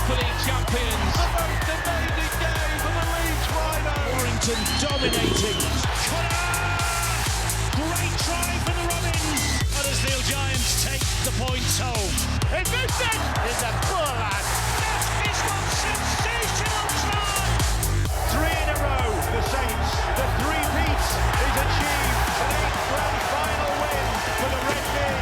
Super League champions. The most amazing game for the Leeds Rhinos. Warrington dominating. Great try for the Robins. Huddersfield Giants take the points home. It's Vincent! It's a poor lad. That is one sensational try. 3 in a row. The Saints, the three-peat is achieved. An 8th grand final win for the Red Bee.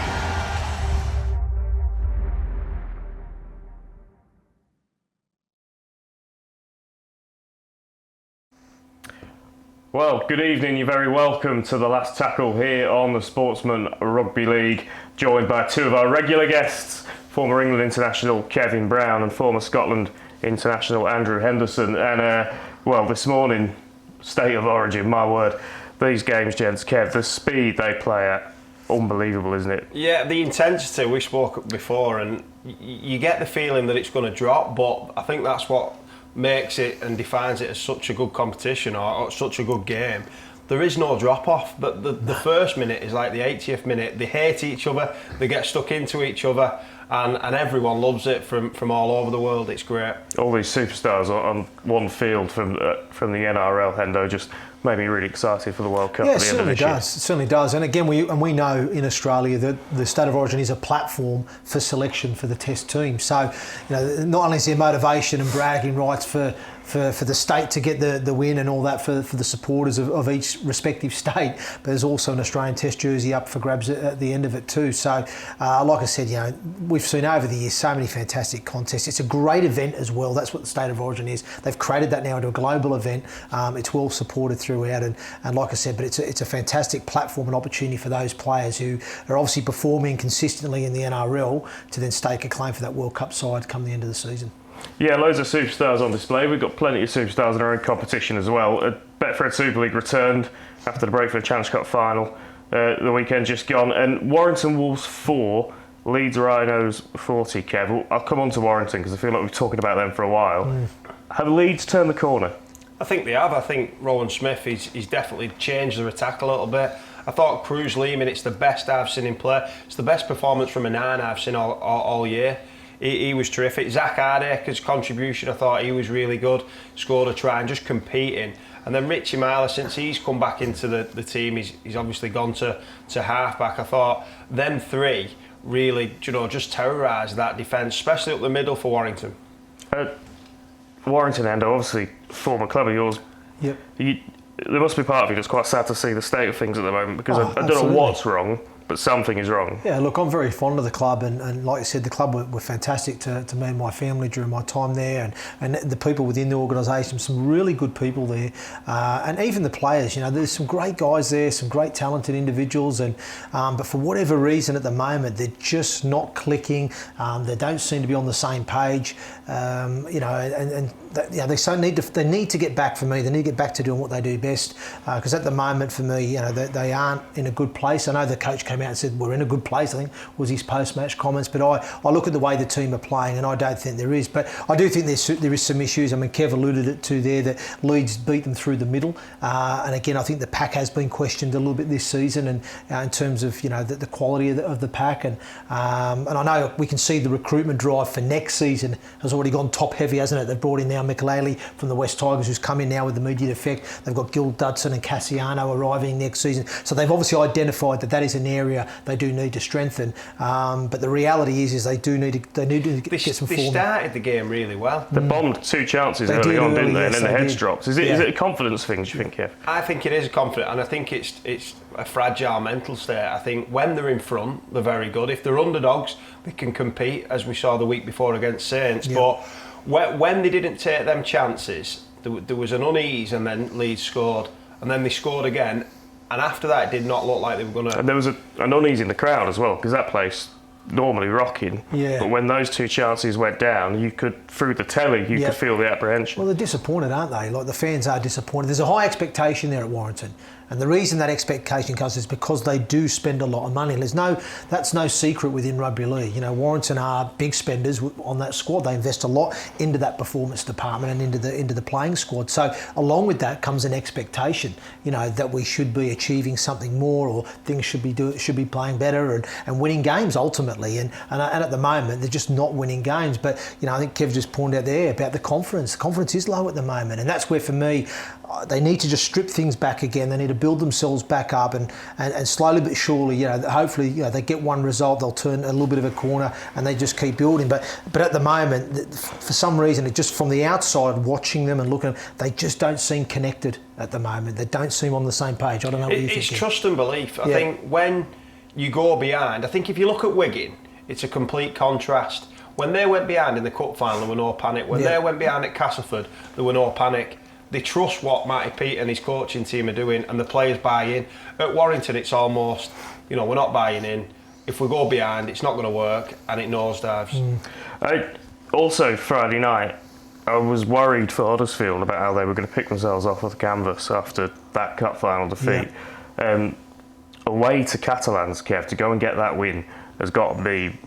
Well, good evening. You're very welcome to the last tackle here on the Sportsman Rugby League, joined by two of our regular guests, former England international Kevin Brown and former Scotland international Andrew Henderson. And, well, this morning, State of Origin, my word. These games, gents, Kev, the speed they play at, unbelievable, isn't it? Yeah, the intensity, we spoke before, and you get the feeling that it's going to drop, but I think that's what makes it and defines it as such a good competition or such a good game. There is no drop off, but the first minute is like the 80th minute. They hate each other, they get stuck into each other, and everyone loves it from all over the world. It's great. All these superstars on one field from the NRL, Hendo, just made me really excited for the World Cup. Yeah, at the end of this year. It certainly does. And again, we know in Australia that the State of Origin is a platform for selection for the Test team. So, not only is there motivation and bragging rights for the state to get the win and all that for the supporters of each respective state, but there's also an Australian Test jersey up for grabs at the end of it too. So, like I said, we've seen over the years so many fantastic contests. It's a great event as well. That's what the State of Origin is. They've created that now into a global event. It's well supported throughout, and like I said, but it's a fantastic platform and opportunity for those players who are obviously performing consistently in the NRL to then stake a claim for that World Cup side come the end of the season. Yeah, loads of superstars on display. We've got plenty of superstars in our own competition as well. Betfred Super League returned after the break for the Challenge Cup final. The weekend just gone. And Warrington Wolves 4, Leeds Rhinos 40, Kev. I'll come on to Warrington because I feel like we've been talking about them for a while. Have Leeds turned the corner? I think they have. I think Rowan Smith, he's definitely changed their attack a little bit. I thought Cruz Lehman, it's the best I've seen him play. It's the best performance from a 9 I've seen all year. He was terrific. Zach Hardaker's contribution, I thought he was really good. Scored a try and just competing. And then Richie Myler, since he's come back into the team, he's obviously gone to half-back. I thought them three really, just terrorised that defence, especially up the middle for Warrington. Warrington, Endo, obviously former club of yours. Yep. There must be part of you that's quite sad to see the state of things at the moment because I don't know what's wrong, but something is wrong. Yeah, look, I'm very fond of the club, and like you said, the club were fantastic to me and my family during my time there, and the people within the organisation, some really good people there, and even the players. There's some great guys there, some great talented individuals, and but for whatever reason at the moment they're just not clicking. They don't seem to be on the same page, and they need to get back. For me, they need to get back to doing what they do best, because at the moment for me, they aren't in a good place. I know the coach came out and said we're in a good place, I think was his post-match comments, but I look at the way the team are playing and I don't think there is, but I do think there is some issues. I mean, Kev alluded it to there, that Leeds beat them through the middle, and again I think the pack has been questioned a little bit this season, and in terms of the quality of the pack, and I know we can see the recruitment drive for next season has already gone top heavy, hasn't it? They've brought in now McLeary from the West Tigers, who's come in now with immediate effect. They've got Gil Dudson and Cassiano arriving next season, so they've obviously identified that is an area they do need to strengthen, but the reality is they need to get some form. They started the game really well. They bombed 2 chances early on, didn't they? And then the heads dropped. Is it a confidence thing, do you think, Kev? I think it is a confidence, and I think it's a fragile mental state. I think when they're in front, they're very good. If they're underdogs, they can compete, as we saw the week before against Saints. But when they didn't take them chances, there was an unease, and then Leeds scored, and then they scored again. And after that, it did not look like they were going to... And there was an unease in the crowd as well, because that place normally rocking. Yeah. But when those 2 chances went down, you could, through the telly, you could feel the apprehension. Well, they're disappointed, aren't they? Like, the fans are disappointed. There's a high expectation there at Warrington. And the reason that expectation comes is because they do spend a lot of money. That's no secret within rugby league. You know, Warrington are big spenders on that squad. They invest a lot into that performance department and into the playing squad. So along with that comes an expectation, you know, that we should be achieving something more, or things should be playing better and winning games ultimately. And at the moment they're just not winning games. But you know, I think Kev just pointed out there about the confidence. The confidence is low at the moment, and that's where for me they need to just strip things back again. They need to build themselves back up and slowly but surely, you know, hopefully, you know, they get one result, they'll turn a little bit of a corner and they just keep building. But at the moment, for some reason, it just from the outside, watching them and looking, they just don't seem connected at the moment. They don't seem on the same page. I don't know what you think. It's trust and belief. I think when you go behind, I think if you look at Wigan, it's a complete contrast. When they went behind in the cup final, there were no panic. When they went behind at Castleford, there were no panic. They trust what Matty Pete and his coaching team are doing, and the players buy in. At Warrington, it's almost, you know, we're not buying in. If we go behind, it's not going to work, and it nosedives. Also, Friday night, I was worried for Huddersfield about how they were going to pick themselves off of the canvas after that cup final defeat. Away to Catalans, Kev, to go and get that win has got to be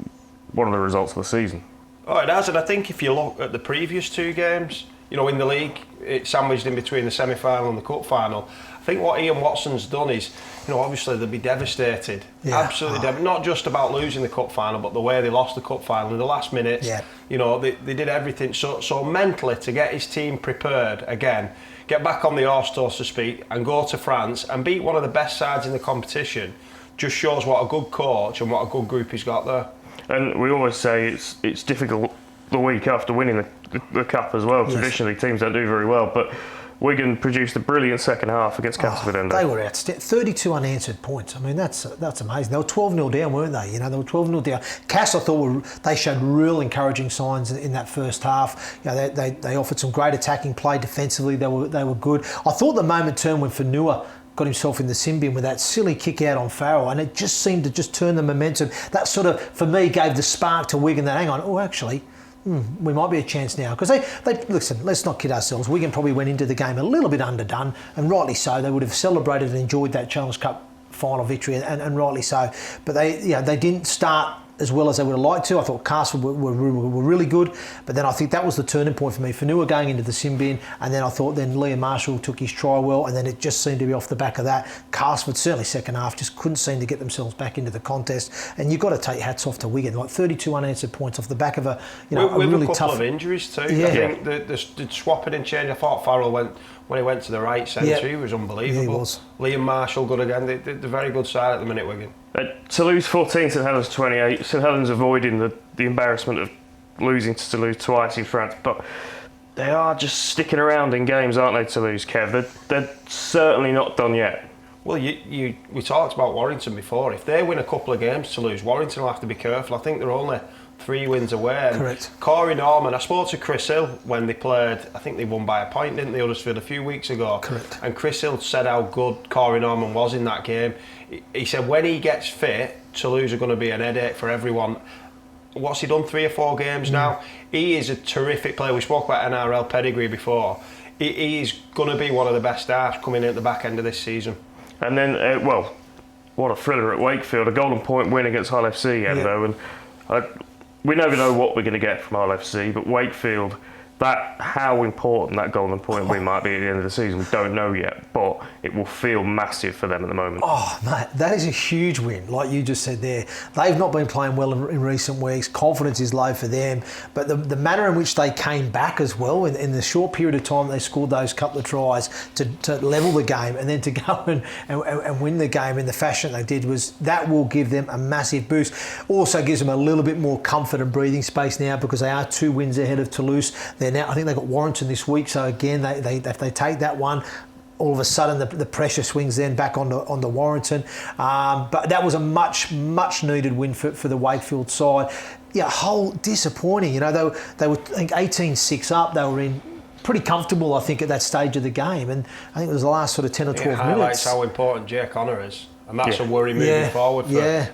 one of the results of the season. Oh, it has, and I think if you look at the previous two games, you know, in the league, it's sandwiched in between the semi-final and the cup final. I think what Ian Watson's done is, you know, obviously they'll be devastated. Absolutely devastated. Not just about losing the cup final, but the way they lost the cup final in the last minutes. You know, they did everything. So mentally, to get his team prepared again, get back on the horse, so to speak, and go to France and beat one of the best sides in the competition, just shows what a good coach and what a good group he's got there. And we always say it's difficult the week after winning the cup as well. Traditionally, teams don't do very well, but Wigan produced a brilliant second half against Castleford. They were outstanding. 32 unanswered points. I mean, that's amazing. They were 12-0 down, weren't they? You know, they were 12-0 down. Cass, I thought, they showed real encouraging signs in that first half. You know, they offered some great attacking play defensively. They were good. I thought the moment turned when Fanua got himself in the sin bin with that silly kick out on Farrell, and it just seemed to just turn the momentum. That sort of, for me, gave the spark to Wigan that, hang on, actually, we might be a chance now. Because they listen, let's not kid ourselves. Wigan probably went into the game a little bit underdone, and rightly so. They would have celebrated and enjoyed that Challenge Cup final victory, and rightly so. But they didn't start as well as they would have liked to. I thought Castle were really good, but then I think that was the turning point for me. Fanua going into the sin bin, and then I thought then Liam Marshall took his try well, and then it just seemed to be off the back of that. Castle, certainly second half, just couldn't seem to get themselves back into the contest. And you've got to take hats off to Wigan, like 32 unanswered points off the back of a really tough. With a couple of injuries too. I think the swapping and change. I thought Farrell when he went to the right centre, he was unbelievable. Yeah, he was. Liam Marshall good again. They're very good side at the minute, Wigan. Toulouse 14, St Helens 28. St Helens avoiding the embarrassment of losing to Toulouse twice in France, but they are just sticking around in games, aren't they, Toulouse, Kev? They're certainly not done yet. Well, we talked about Warrington before. If they win a couple of games to lose, Warrington will have to be careful. I think they're only 3 wins away. Correct. Corey Norman, I spoke to Chris Hill when they played, I think they won by a point, didn't they, Huddersfield, a few weeks ago. Correct. And Chris Hill said how good Corey Norman was in that game. He said when he gets fit, Toulouse are going to be an headache for everyone. What's he done, 3 or 4 games now? He is a terrific player. We spoke about NRL pedigree before. He is going to be one of the best stars coming in at the back end of this season. And then, what a thriller at Wakefield, a golden point win against Hull FC, Endo. And we never know what we're going to get from Hull FC, but Wakefield, how important that golden point win might be at the end of the season, we don't know yet, but it will feel massive for them at the moment. Oh, mate, that is a huge win, like you just said there. They've not been playing well in recent weeks. Confidence is low for them, but the manner in which they came back as well, in the short period of time they scored those couple of tries to level the game and then to go and win the game in the fashion they did, that will give them a massive boost. Also gives them a little bit more comfort and breathing space now because they are 2 wins ahead of Toulouse. Now, I think they've got Warrington this week, so again, if they take that one, all of a sudden the pressure swings then back onto Warrington. But that was a much needed win for the Wakefield side. Yeah, Hull disappointing. You know, they were I think 18-6 up. They were in pretty comfortable, I think, at that stage of the game, and I think it was the last sort of 10 or 12 minutes. It highlights how important Jay Connor is. And that's a worry moving forward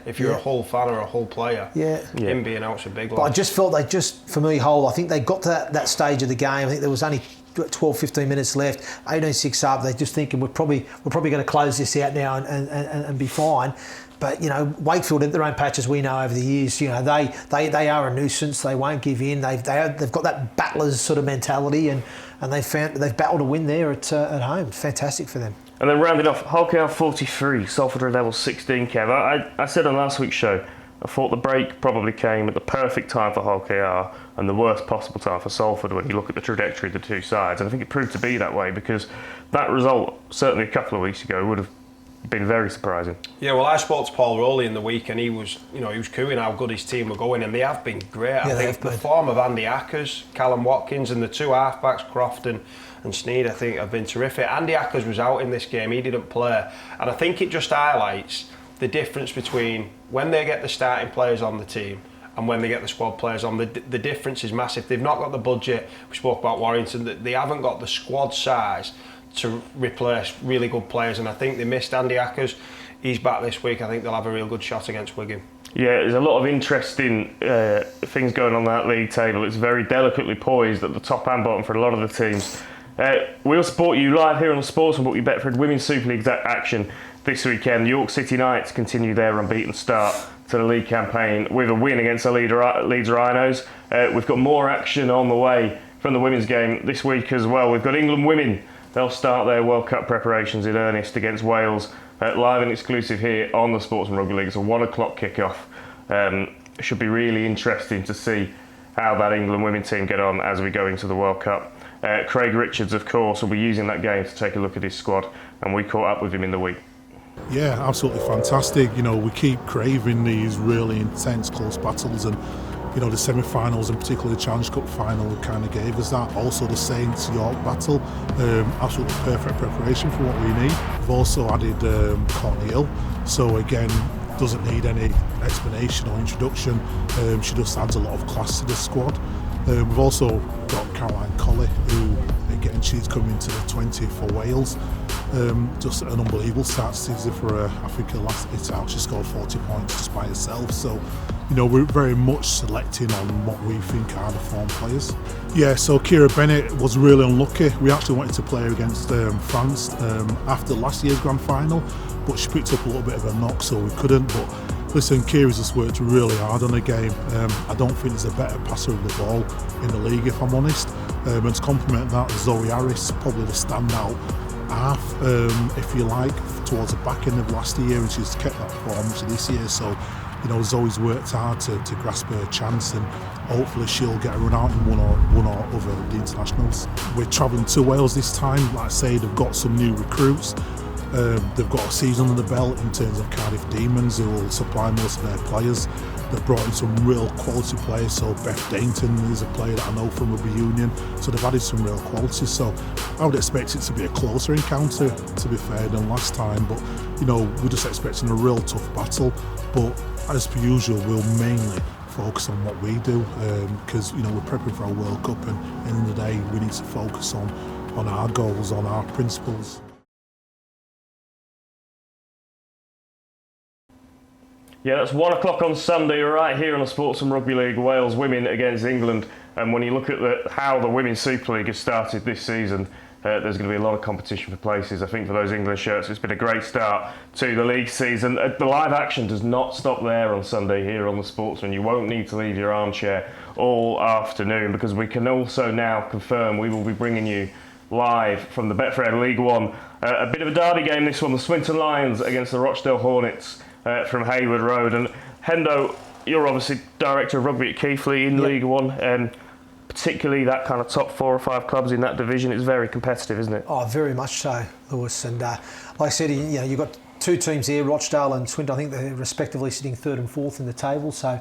if you're a Hull fan or a Hull player. Him being out's a big loss. But I just felt for me, Hull, I think they got to that stage of the game. I think there was only 12, 15 minutes left, 18-6 up. They're just thinking we're probably going to close this out now and be fine. But Wakefield at their own patch, as we know over the years, they are a nuisance. They won't give in. They've got that battlers sort of mentality, and they've battled a win there at home. Fantastic for them. And then rounding off, Hull KR 43, Salford Red Devils 16. Kev, I said on last week's show, I thought the break probably came at the perfect time for Hull KR and the worst possible time for Salford when you look at the trajectory of the two sides. And I think it proved to be that way, because that result, certainly a couple of weeks ago, would have been very surprising. Yeah, well, I spoke to Paul Rowley in the week, and he was cooing how good his team were going, and they have been great. I think the form of Andy Ackers, Callum Watkins, and the two halfbacks, Crofton and Sneed, I think have been terrific. Andy Ackers was out in this game; he didn't play, and I think it just highlights the difference between when they get the starting players on the team and when they get the squad players on. The difference is massive. They've not got the budget. We spoke about Warrington. They haven't got the squad size to replace really good players, and I think they missed Andy Ackers. He's back this week. I think they'll have a real good shot against Wigan. Yeah, there's a lot of interesting things going on that league table. It's very delicately poised at the top and bottom for a lot of the teams. We'll support you live here on the Sportsman, but we Betfred Women's Super League action this weekend. York City Knights continue their unbeaten start to the league campaign with a win against the Leeds Rhinos. We've got more action on the way from the women's game this week as well. We've got England women. They'll start their World Cup preparations in earnest against Wales, live and exclusive here on the Sportsman Rugby League. It's a 1 o'clock kickoff. Should be really interesting to see how that England women team get on as we go into the World Cup. Craig Richards, of course, will be using that game to take a look at his squad, and we caught up with him in the week. Yeah, absolutely fantastic. We keep craving these really intense, close battles, and the semi-finals and particularly the Challenge Cup final kind of gave us that. Also the Saints York battle, absolutely perfect preparation for what we need. We've also added Courtney Hill, so again, doesn't need any explanation or introduction. She just adds a lot of class to the squad. We've also got Caroline Colley, who again, she's coming to the 20 for Wales. Just an unbelievable start season for her. I think her last hit out she scored 40 points just by herself. So, we're very much selecting on what we think are the form players. Yeah, so Kira Bennett was really unlucky. We actually wanted to play her against France after last year's grand final, but she picked up a little bit of a knock, so we couldn't. But listen, Kira's just worked really hard on her game. I don't think there's a better passer of the ball in the league, if I'm honest. And to complement that, Zoe Harris, probably the standout half, if you like, towards the back end of last year, and she's kept that performance this year. So, Zoe's worked hard to grasp her chance, and hopefully she'll get a run out in one or other of the internationals. We're travelling to Wales this time. Like I say, they've got some new recruits. They've got a season under the belt in terms of Cardiff Demons, who will supply most of their players. They've brought in some real quality players, so Beth Dainton is a player that I know from Rugby Union, so they've added some real quality. So I would expect it to be a closer encounter, to be fair, than last time, but we're just expecting a real tough battle. But as per usual, we'll mainly focus on what we do, because we're prepping for our World Cup, and at the end of the day we need to focus on our goals, on our principles. Yeah, that's 1 o'clock on Sunday, right here on the Sportsman Rugby League. Wales women against England. And when you look at how the Women's Super League has started this season, there's going to be a lot of competition for places. I think for those England shirts, it's been a great start to the league season. The live action does not stop there on Sunday here on the Sportsman. You won't need to leave your armchair all afternoon, because we can also now confirm we will be bringing you live from the Betfred League One. A bit of a derby game this one, the Swinton Lions against the Rochdale Hornets from Hayward Road. And Hendo, you're obviously director of rugby at Keighley in League One, and particularly that kind of top 4 or 5 clubs in that division, it's very competitive, isn't it? Oh, very much so, Lewis. And like I said, you've got two teams here, Rochdale and Swinton. I think they're respectively sitting 3rd and 4th in the table. So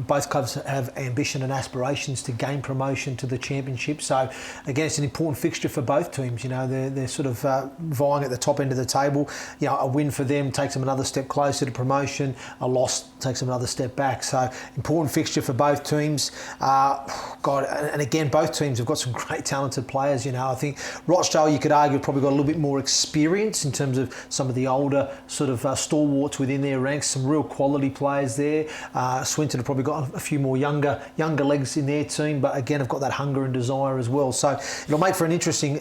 both clubs have ambition and aspirations to gain promotion to the championship. So again, it's an important fixture for both teams. They're sort of vying at the top end of the table. A win for them takes them another step closer to promotion. A loss takes them another step back. So important fixture for both teams. And again, both teams have got some great talented players. I think Rochdale, you could argue, probably got a little bit more experience in terms of some of the older older sort of stalwarts within their ranks, some real quality players there. Swinton have probably got a few more younger legs in their team, but again, have got that hunger and desire as well. So it'll make for an interesting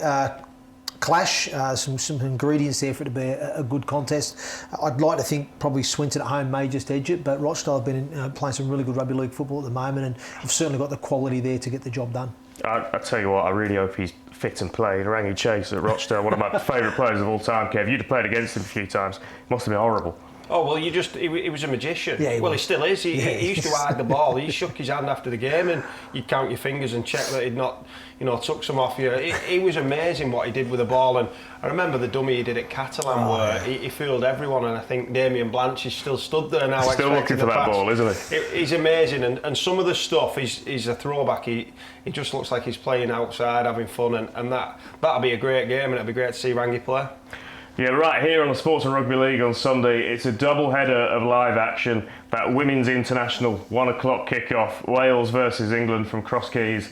clash, some ingredients there for it to be a good contest. I'd like to think probably Swinton at home may just edge it, but Rochdale have been playing some really good rugby league football at the moment, and have certainly got the quality there to get the job done. I tell you what, I really hope he's fit and played. Rangi Chase at Rochdale, one of my favourite players of all time, Kev. You'd have played against him a few times. It must have been horrible. Oh, well, he was a magician. Yeah, he still is. He used to hide the ball. He shook his hand after the game and you'd count your fingers and check that he'd not, took some off you. He was amazing what he did with the ball. And I remember the dummy he did at Catalan where he fooled everyone, and I think Damien Blanche is still stood there now. Still looking for that ball, isn't he? He's amazing, and some of the stuff is a throwback. He just looks like he's playing outside, having fun, and that'll be a great game, and it'll be great to see Rangi play. Yeah, right here on the Sportsman Rugby League on Sunday, it's a double header of live action. That women's international 1 o'clock kickoff, Wales versus England from Cross Keys,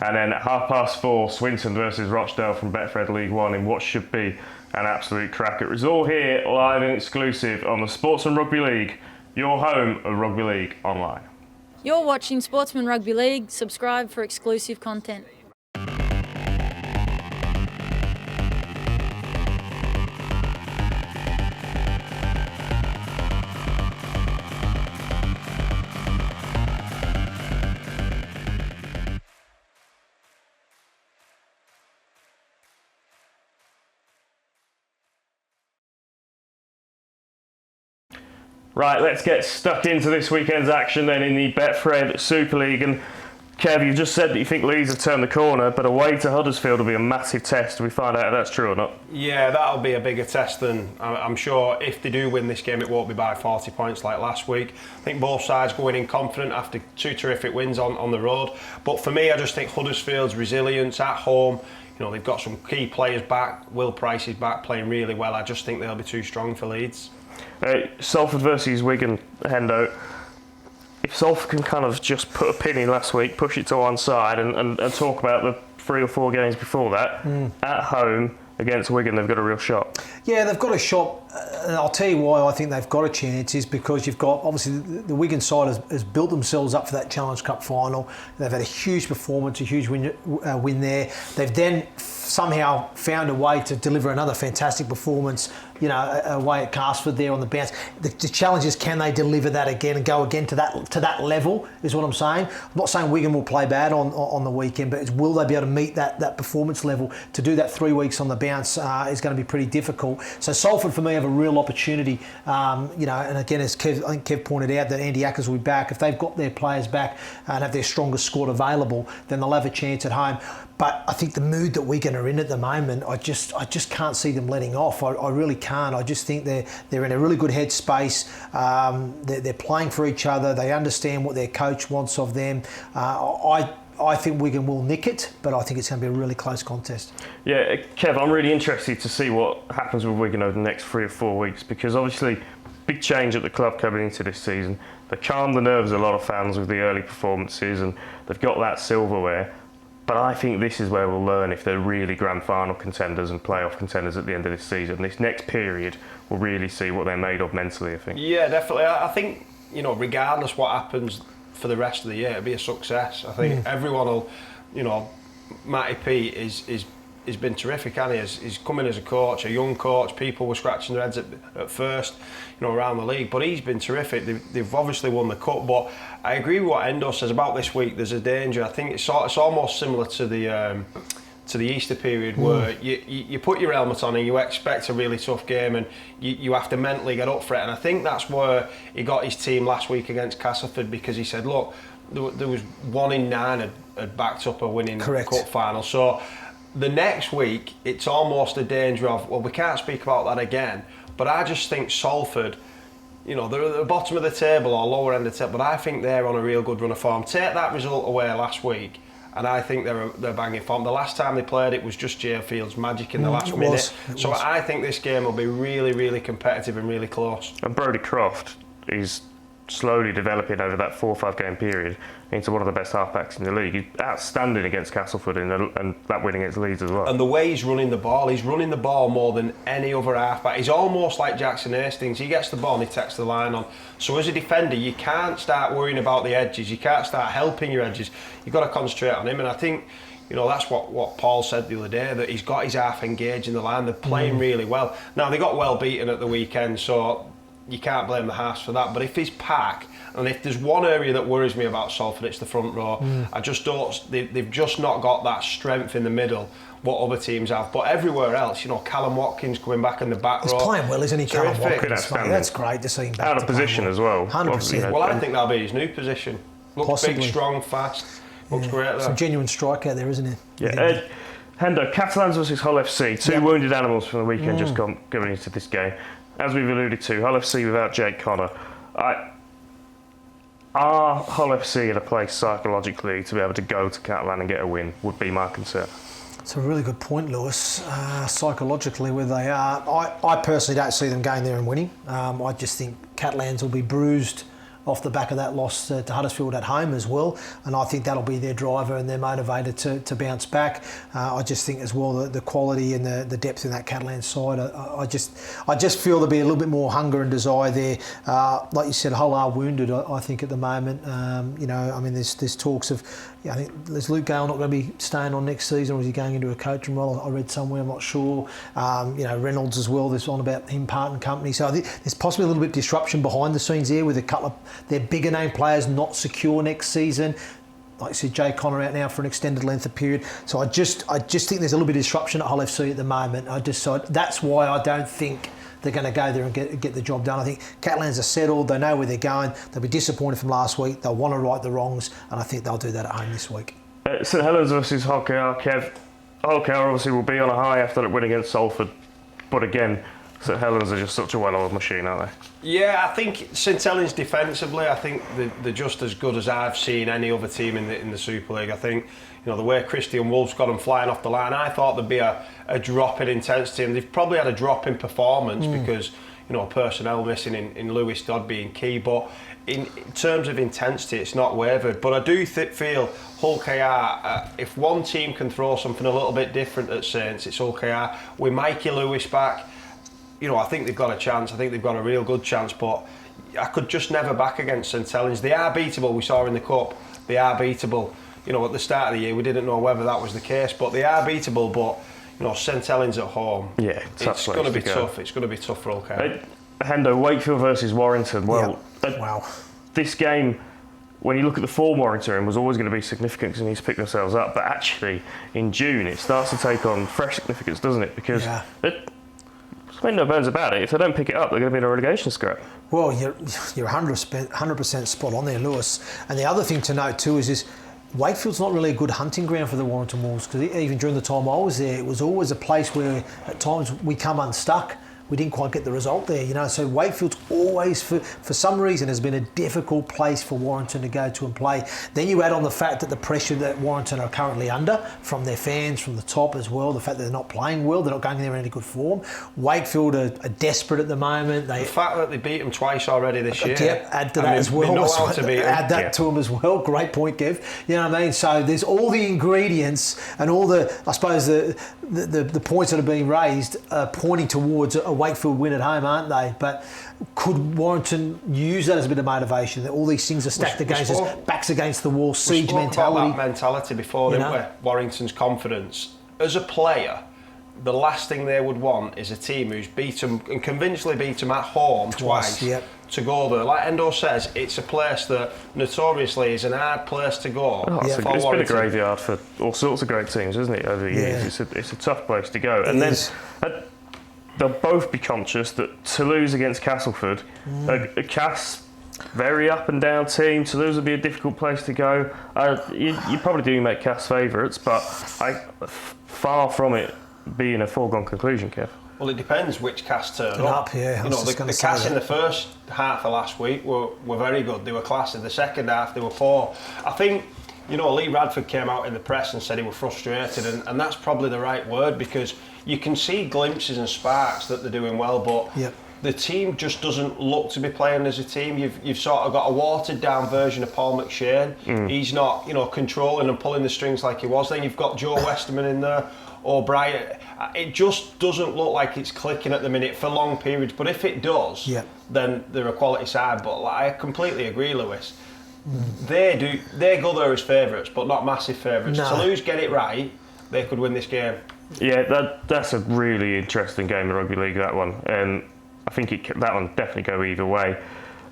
and then at 4:30, Swinton versus Rochdale from Betfred League One in what should be an absolute cracker. It's all here live and exclusive on the Sportsman Rugby League, your home of Rugby League online. You're watching Sportsman Rugby League. Subscribe for exclusive content. Right, let's get stuck into this weekend's action then in the Betfred Super League. And Kev, you just said that you think Leeds have turned the corner, but away to Huddersfield will be a massive test. We find out if that's true or not. Yeah, that'll be a bigger test than, I'm sure, if they do win this game, it won't be by 40 points like last week. I think both sides going in confident after 2 terrific wins on the road. But for me, I just think Huddersfield's resilience at home, they've got some key players back. Will Price is back, playing really well. I just think they'll be too strong for Leeds. Salford versus Wigan, Hendo. If Salford can kind of just put a pin in last week, push it to one side and talk about the 3 or 4 games before that, at home against Wigan, they've got a real shot. Yeah, they've got a shot, and I'll tell you why I think they've got a chance is because you've got, obviously, the Wigan side has built themselves up for that Challenge Cup final. They've had a huge performance, a huge win there. They've then somehow found a way to deliver another fantastic performance, away at Castleford there on the bounce. The challenge is, can they deliver that again and go again to that level, is what I'm saying. I'm not saying Wigan will play bad on the weekend, but will they be able to meet that performance level? To do that 3 weeks on the bounce is going to be pretty difficult. So Salford, for me, have a real opportunity, and again, as I think Kev pointed out, that Andy Ackers will be back. If they've got their players back and have their strongest squad available, then they'll have a chance at home. But I think the mood that Wigan are in at the moment, I just can't see them letting off. I really can't. I just think they're in a really good headspace. They're playing for each other. They understand what their coach wants of them. I think Wigan will nick it, but I think it's going to be a really close contest. Yeah, Kev, I'm really interested to see what happens with Wigan over the next 3 or 4 weeks, because obviously big change at the club coming into this season. They calmed the nerves of a lot of fans with the early performances, and they've got that silverware. But I think this is where we'll learn if they're really grand final contenders and playoff contenders at the end of this season. This next period, we'll really see what they're made of mentally, I think. Yeah, definitely. I think, regardless what happens for the rest of the year, it'll be a success. I think everyone will, Matty P has been terrific, hasn't he? He's come in as a coach, a young coach. People were scratching their heads at first, around the league. But he's been terrific. They've obviously won the cup. But I agree with what Endo says about this week. There's a danger. I think it's almost similar to the Easter period where you put your helmet on and you expect a really tough game, and you have to mentally get up for it. And I think that's where he got his team last week against Castleford, because he said, look, there was 1 in 9 had backed up a winning cup final. So the next week, it's almost a danger of, well, we can't speak about that again. But I just think Salford, they're at the bottom of the table or lower end of the table, but I think they're on a real good run of form. Take that result away last week, and I think they're banging form. The last time they played, it was just Jay Field's magic in the last minute. So I think this game will be really, really competitive and really close. And Brodie Croft is slowly developing over that 4 or 5 game period into one of the best halfbacks in the league. He's outstanding against Castleford and that win against Leeds as well. And the way he's running the ball more than any other halfback. He's almost like Jackson Hastings. He gets the ball and he takes the line on. So as a defender, you can't start worrying about the edges. You can't start helping your edges. You've got to concentrate on him. And I think, that's what Paul said the other day, that he's got his half engaged in the line. They're playing really well. Now, they got well beaten at the weekend, so you can't blame the halves for that. But if his pack, and if there's one area that worries me about Salford, it's the front row. I just don't. They've just not got that strength in the middle what other teams have. But everywhere else, Callum Watkins coming back in the back row. He's playing well, isn't he, Callum Watkins? That's great to see him back out of position as well. 100%. Well, I think that'll be his new position. Looks Possibly. Big, strong, fast. Looks great there. It's a genuine strike out there, isn't it? Yeah. Hendo, Catalans versus Hull FC. Two wounded animals from the weekend just going into this game. As we've alluded to, Hull FC without Jake Connor. Are Hull FC in a place psychologically to be able to go to Catalan and get a win would be my concern. It's a really good point, Lewis. Psychologically, where they are, I personally don't see them going there and winning. I just think Catalans will be bruised off the back of that loss to Huddersfield at home as well, and I think that'll be their driver and they're motivated to bounce back. I just think as well the quality and the depth in that Catalan side, I just feel there'll be a little bit more hunger and desire there. Like you said, Hull are wounded, I think, at the moment. There's talks of, I think, is Luke Gale not going to be staying on next season, or is he going into a coaching role? I read somewhere, I'm not sure. Reynolds as well, there's on about him parting company. So I think there's possibly a little bit of disruption behind the scenes there with a couple of their bigger name players not secure next season. Like I said, Jay Connor out now for an extended length of period. So I just think there's a little bit of disruption at Hull FC at the moment. That's why I don't think they're going to go there and get the job done. I think Catalans are settled, they know where they're going, they'll be disappointed from last week, they'll want to right the wrongs, and I think they'll do that at home this week. St Helens versus Hull KR, Kev. Hull KR obviously will be on a high after that win against Salford, but again, St Helens are just such a well-oiled machine, aren't they? Yeah, I think St Helens defensively, I think they're just as good as I've seen any other team in the Super League. I think, the way Christian Wolf's got them flying off the line, I thought there'd be a drop in intensity, and they've probably had a drop in performance because, personnel missing in Lewis Dodd being key, but in terms of intensity, it's not wavered. But I do feel Hull KR, if one team can throw something a little bit different at Saints, it's Hull KR. With Mikey Lewis back, I think they've got a chance. I think they've got a real good chance, but I could just never back against St Helens. They are beatable. We saw in the Cup, they are beatable. At the start of the year, we didn't know whether that was the case, but they are beatable. But St Helens at home, it's going to be tough. It's going to be tough for Hull KR. Hendo, Wakefield versus Warrington. Well, wow. This game, when you look at the form Warrington was always going to be significant because they need to pick themselves up. But actually, in June, it starts to take on fresh significance, doesn't it? Because there's no bones about it. If they don't pick it up, they're going to be in a relegation scrap. Well, you're 100% spot on there, Lewis. And the other thing to note too is Wakefield's not really a good hunting ground for the Warrington Wolves, because even during the time I was there, it was always a place where at times we come unstuck. We didn't quite get the result there, So Wakefield's always, for some reason, has been a difficult place for Warrington to go to and play. Then you add on the fact that the pressure that Warrington are currently under from their fans, from the top as well, the fact that they're not playing well, they're not going there in any good form. Wakefield are desperate at the moment. The fact that they beat them twice already this year. Yep, add to that as well. They know how to beat them. Add that to them as well. Great point, Kev. You know what I mean? So there's all the ingredients and all the, I suppose, the points that are being raised are pointing towards a Wakefield win at home, aren't they? But could Warrington use that as a bit of motivation? That all these things are stacked against us, backs against the wall, siege mentality. About that mentality before, didn't we? Warrington's confidence. As a player, the last thing they would want is a team who's beat them and convincingly beat them at home twice. To go there. Like Endo says, it's a place that notoriously is an hard place to go. It's been a graveyard for all sorts of great teams, isn't it, over the years? It's a tough place to go. And then they'll both be conscious that Toulouse against Castleford, a Cass, very up and down team. Toulouse will be a difficult place to go. You probably do make Cass favourites, but far from it being a foregone conclusion, Kev. Well, it depends which Cass turn up. The Cass in the first half of last week were very good. They were class. In the second half, they were poor. I think, Lee Radford came out in the press and said he was frustrated, and that's probably the right word, because you can see glimpses and sparks that they're doing well, but the team just doesn't look to be playing as a team. You've sort of got a watered down version of Paul McShane. He's not, controlling and pulling the strings like he was. Then you've got Joe Westerman in there, O'Brien. It just doesn't look like it's clicking at the minute for long periods. But if it does, then they're a quality side. But I completely agree, Lewis. They go there as favourites, but not massive favourites. No. Toulouse get it right, they could win this game. Yeah, that's a really interesting game of rugby league, that one, and I think that one definitely go either way.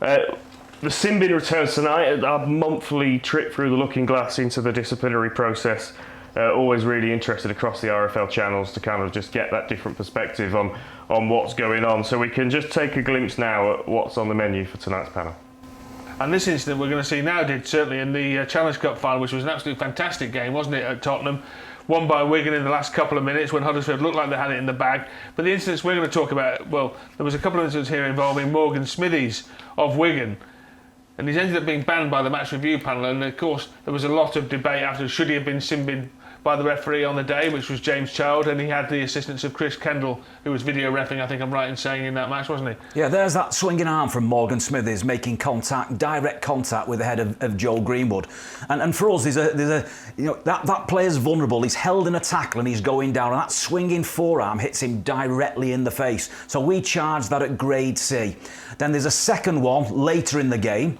The sin bin returns tonight. Our monthly trip through the looking glass into the disciplinary process. Always really interested across the RFL channels to kind of just get that different perspective on what's going on. So we can just take a glimpse now at what's on the menu for tonight's panel. And this incident we're going to see now did certainly in the Challenge Cup final, which was an absolutely fantastic game, wasn't it, at Tottenham? Won by Wigan in the last couple of minutes when Huddersfield looked like they had it in the bag. But the incidents we're going to talk about, well, there was a couple of incidents here involving Morgan Smithies of Wigan. And he's ended up being banned by the match review panel. And of course, there was a lot of debate after should he have been sin-binned by the referee on the day, which was James Child, and he had the assistance of Chris Kendall, who was video reffing, I think I'm right in saying, in that match, wasn't he? Yeah, there's that swinging arm from Morgan Smithies making direct contact with the head of Joel Greenwood. And for us, there's a that player's vulnerable. He's held in a tackle and he's going down, and that swinging forearm hits him directly in the face. So we charge that at grade C. Then there's a second one later in the game.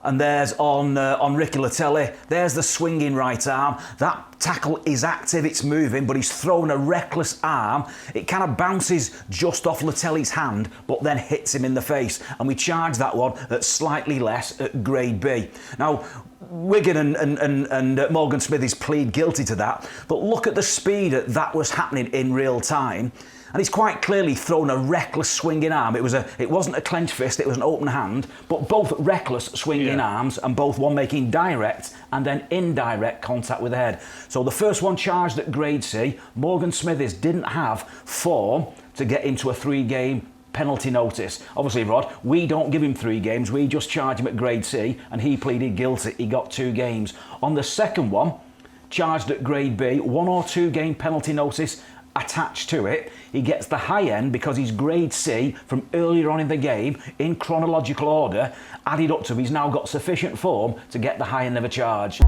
And there's on Ricky Latelli, there's the swinging right arm. That tackle is active, it's moving, but he's thrown a reckless arm. It kind of bounces just off Latelli's hand, but then hits him in the face. And we charge that one at slightly less at grade B. Now, Wigan and Morgan Smithies plead guilty to that, but look at the speed that was happening in real time. And he's quite clearly thrown a reckless swinging arm. It wasn't a clenched fist, it was an open hand, but both reckless swinging arms, and both one making direct and then indirect contact with the head. So the first one charged at grade C. Morgan Smithies didn't have form to get into a 3-game penalty notice. Obviously, Rod, we don't give him 3 games, we just charge him at grade C, and he pleaded guilty. He got 2 games. On the second one, charged at grade B, 1 or 2 game penalty notice attached to it. He gets the high end because he's grade C from earlier on in the game in chronological order. Added up to, he's now got sufficient form to get the high end of a charge.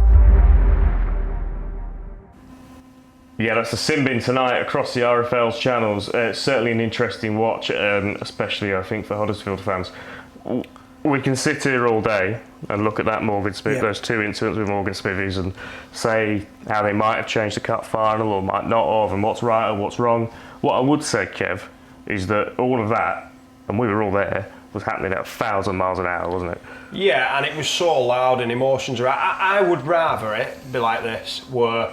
Yeah, that's a sin bin tonight across the RFL's channels. It's certainly an interesting watch, especially I think for Huddersfield fans. We can sit here all day and look at that Morgan Smith, those 2 incidents with Morgan Smithies, and say how they might have changed the cup final or might not have, and what's right and what's wrong. What I would say, Kev, is that all of that, and we were all there, was happening at 1,000 miles an hour, wasn't it? Yeah, and it was so loud and emotions are. I would rather it be like this, where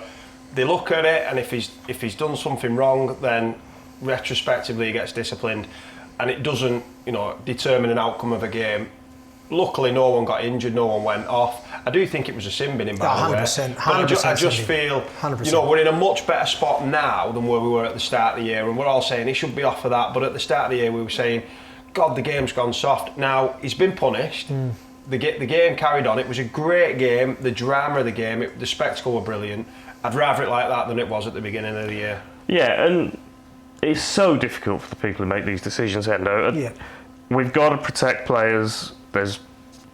they look at it, and if he's done something wrong, then retrospectively he gets disciplined, and it doesn't, determine an outcome of a game. Luckily, no one got injured, no one went off. I do think it was a sin binning, by the way. 100%. But I just feel, 100%. We're in a much better spot now than where we were at the start of the year, and we're all saying he should be off for that. But at the start of the year, we were saying, God, the game's gone soft. Now he's been punished. The game carried on. It was a great game. The drama of the game, the spectacle were brilliant. I'd rather it like that than it was at the beginning of the year. Yeah, and it's so difficult for the people who make these decisions, Hendo. Yeah. We've got to protect players. There's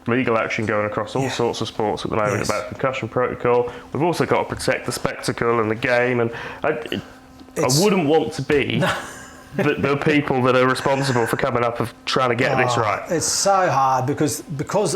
legal action going across all sorts of sports at the moment about concussion protocol. We've also got to protect the spectacle and the game. And I wouldn't want to be the people that are responsible for coming up of trying to get this right. It's so hard because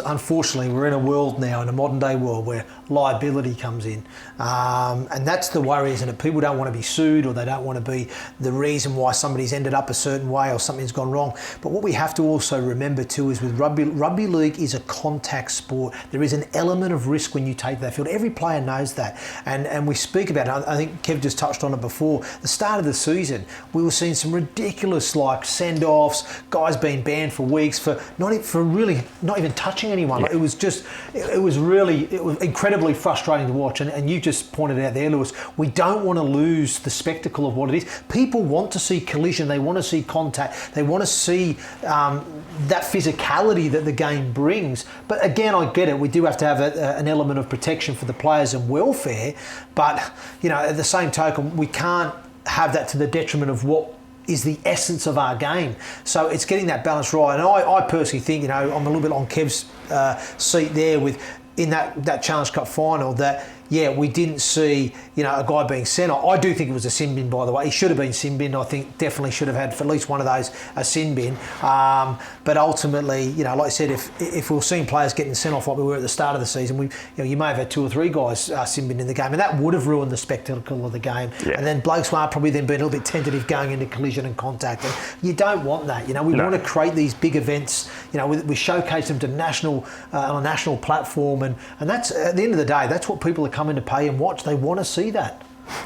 unfortunately we're in a world now, in a modern day world, where liability comes in, and that's the worry, isn't it? People don't want to be sued, or they don't want to be the reason why somebody's ended up a certain way or something's gone wrong. But what we have to also remember too is with rugby league is a contact sport. There is an element of risk when you take that field. Every player knows that, and we speak about it. I think Kev just touched on it before. The start of the season, we were seeing some ridiculous send-offs, guys being banned for weeks for not even touching anyone. It was incredibly frustrating to watch, and you just pointed out there, Lewis, we don't want to lose the spectacle of what it is. People want to see collision, they want to see contact, they want to see that physicality that the game brings. But again, I get it, we do have to have an element of protection for the players and welfare, but at the same token, we can't have that to the detriment of what is the essence of our game. So it's getting that balance right. And I personally think, you know, I'm a little bit on Kev's seat there in that Challenge Cup final that, yeah, we didn't see, you know, a guy being sent off. I do think it was a sin bin, by the way. He should have been sin bin. I think definitely should have had for at least one of those a sin bin. But ultimately, you know, like I said, if we were seeing players getting sent off like we were at the start of the season, you may have had 2 or 3 guys sin bin in the game, and that would have ruined the spectacle of the game. Yeah. And then blokes were probably then being a little bit tentative going into collision and contact, and you don't want that. You know, we want to create these big events. You know, we showcase them to on a national platform, and that's at the end of the day, that's what people are coming to pay and watch. They want to see that.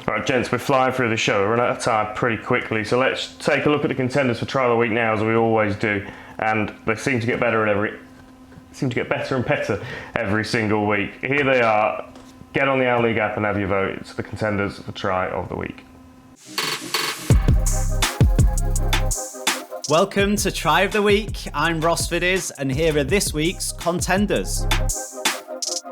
All right, gents, we're flying through the show. We're running out of time pretty quickly, so let's take a look at the contenders for Trial of the Week now, as we always do. And they seem to get better and better every single week. Here they are. Get on the Our League app and have your vote. It's the contenders for Try of the Week. Welcome to Try of the Week. I'm Ross Fiddies, and here are this week's contenders.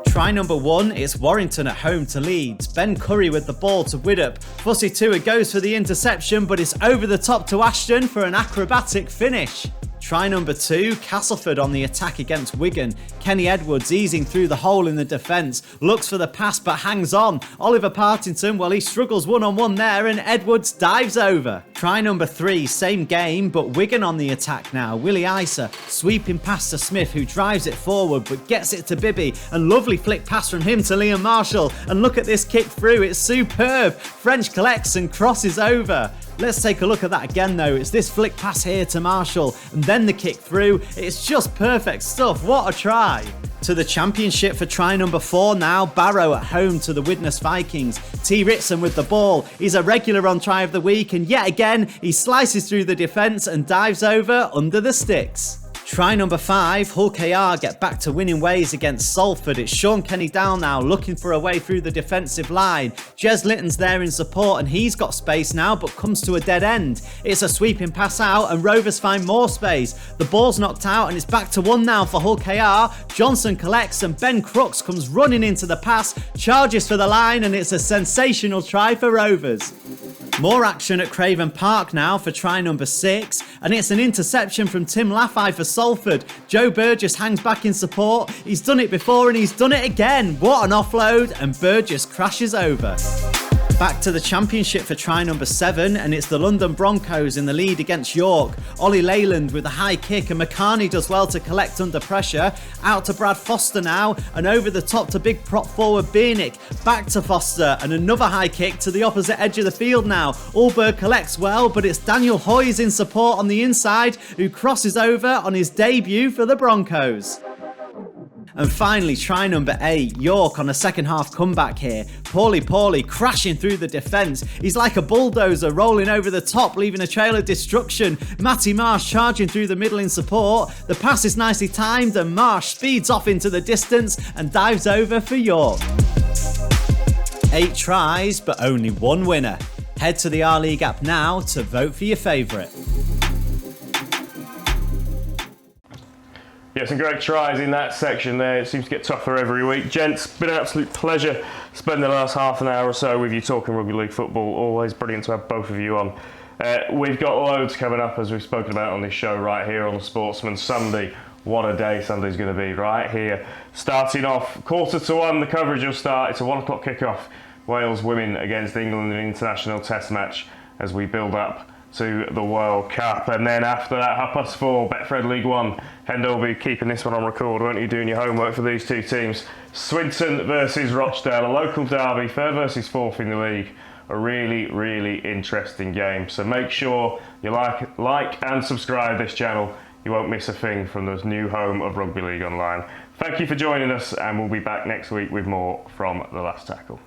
Try number 1 is Warrington at home to Leeds. Ben Curry with the ball to Widdop. Fussy Tua goes for the interception, but it's over the top to Ashton for an acrobatic finish. Try number 2, Castleford on the attack against Wigan. Kenny Edwards easing through the hole in the defence, looks for the pass but hangs on. Oliver Partington, well, he struggles one-on-one there and Edwards dives over. Try number 3, same game, but Wigan on the attack now. Willie Isa sweeping past to Smith, who drives it forward but gets it to Bibby, and lovely flick pass from him to Liam Marshall. And look at this kick through, it's superb. French collects and crosses over. Let's take a look at that again though. It's this flick pass here to Marshall and then the kick through. It's just perfect stuff. What a try. To the championship for try number 4 now. Barrow at home to the Widnes Vikings. T. Ritson with the ball. He's a regular on Try of the Week, and yet again he slices through the defence and dives over under the sticks. Try number 5, Hull KR get back to winning ways against Salford. It's Sean Kenny Down now looking for a way through the defensive line. Jez Litton's there in support and he's got space now but comes to a dead end. It's a sweeping pass out and Rovers find more space. The ball's knocked out and it's back to 1 now for Hull KR. Johnson collects and Ben Crooks comes running into the pass, charges for the line, and it's a sensational try for Rovers. More action at Craven Park now for try number 6, and it's an interception from Tim Laffey for Salford. Joe Burgess hangs back in support. He's done it before and he's done it again. What an offload, and Burgess crashes over. Back to the championship for try number 7, and it's the London Broncos in the lead against York. Ollie Leyland with a high kick, and McCarney does well to collect under pressure. Out to Brad Foster now, and over the top to big prop forward Biernick. Back to Foster, and another high kick to the opposite edge of the field now. Allberg collects well, but it's Daniel Hoyes in support on the inside, who crosses over on his debut for the Broncos. And finally, try number 8, York on a second half comeback here. Paulie crashing through the defence. He's like a bulldozer rolling over the top, leaving a trail of destruction. Matty Marsh charging through the middle in support. The pass is nicely timed and Marsh speeds off into the distance and dives over for York. 8 tries, but only 1 winner. Head to the Our League app now to vote for your favourite. Yeah, some great tries in that section there. It seems to get tougher every week. Gents, been an absolute pleasure spending the last half an hour or so with you talking rugby league football. Always brilliant to have both of you on. We've got loads coming up, as we've spoken about on this show right here on the Sportsman. Sunday, what a day Sunday's going to be right here. Starting off 1:45, the coverage will start. It's a 1 o'clock kickoff. Wales women against England in an international test match as we build up to the World Cup. And then after that, 4:30, Betfred League One. Hendel will be keeping this one on record, won't you, doing your homework for these two teams. Swinton versus Rochdale, a local derby, 3rd versus 4th in the league. A really, really interesting game. So make sure you like and subscribe this channel. You won't miss a thing from the new home of Rugby League Online. Thank you for joining us, and we'll be back next week with more from The Last Tackle.